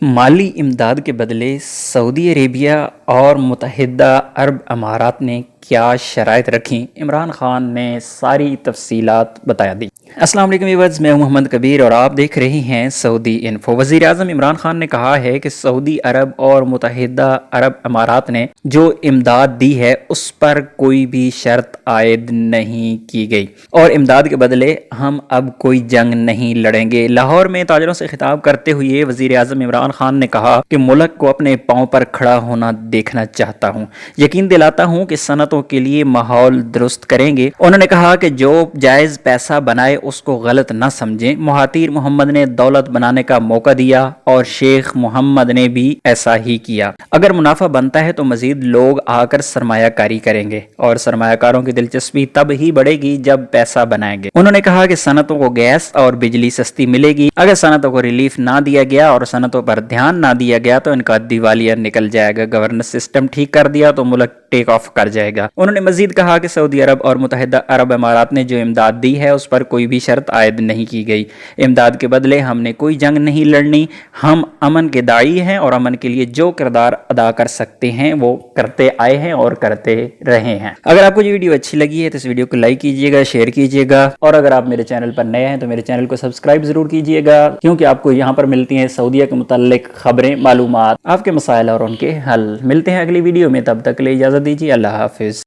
مالی امداد کے بدلے سعودی عربیہ اور متحدہ عرب امارات نے کیا شرائط رکھیں؟ عمران خان نے ساری تفصیلات بتا دی۔ السلام علیکم ویورز، میں ہوں محمد کبیر اور آپ دیکھ رہے ہیں سعودی انفو۔ وزیر اعظم عمران خان نے کہا ہے کہ سعودی عرب اور متحدہ عرب امارات نے جو امداد دی ہے اس پر کوئی بھی شرط عائد نہیں کی گئی اور امداد کے بدلے ہم اب کوئی جنگ نہیں لڑیں گے۔ لاہور میں تاجروں سے خطاب کرتے ہوئے وزیر اعظم عمران خان نے کہا کہ ملک کو اپنے پاؤں پر کھڑا ہونا دیکھنا چاہتا ہوں، یقین دلاتا ہوں کہ صنعتوں کے لیے ماحول درست کریں گے۔ انہوں نے کہا کہ جو جائز پیسہ بنائے اس کو غلط نہ سمجھیں۔ مہاتیر محمد نے دولت بنانے کا موقع دیا اور شیخ محمد نے بھی ایسا ہی کیا۔ اگر منافع بنتا ہے تو مزید لوگ آ کر سرمایہ کاری کریں گے اور سرمایہ کاروں کی دلچسپی تب ہی بڑھے گی جب پیسہ بنائیں گے۔ انہوں نے کہا کہ صنعتوں کو گیس اور بجلی سستی ملے گی۔ اگر صنعتوں کو ریلیف نہ دیا گیا اور صنعتوں پر دھیان نہ دیا گیا تو ان کا دیوالیہ نکل جائے گا۔ گورننس سسٹم ٹھیک کر دیا تو ملک ٹیک آف کر جائے گا۔ انہوں نے مزید کہا کہ سعودی عرب اور متحدہ عرب امارات نے جو امداد دی ہے اس پر کوئی بھی شرط عائد نہیں کی گئی۔ امداد کے بدلے ہم نے کوئی جنگ نہیں لڑنی۔ ہم امن کے داعی ہیں اور امن کے لیے جو کردار ادا کر سکتے ہیں وہ کرتے آئے ہیں اور کرتے رہے ہیں۔ اگر آپ کو یہ ویڈیو اچھی لگی ہے تو اس ویڈیو کو لائک کیجیے گا، شیئر کیجیے گا، اور اگر آپ میرے چینل پر نئے ہیں تو میرے چینل کو سبسکرائب ضرور کیجیے گا، کیونکہ آپ کو یہاں پر ملتی ہیں سعودیہ کے متعلق خبریں، معلومات، آپ کے مسائل اور ان کے حل۔ ملتے ہیں اگلی ویڈیو میں، تب تک کے لیے اجازت دیجیے۔ اللہ حافظ۔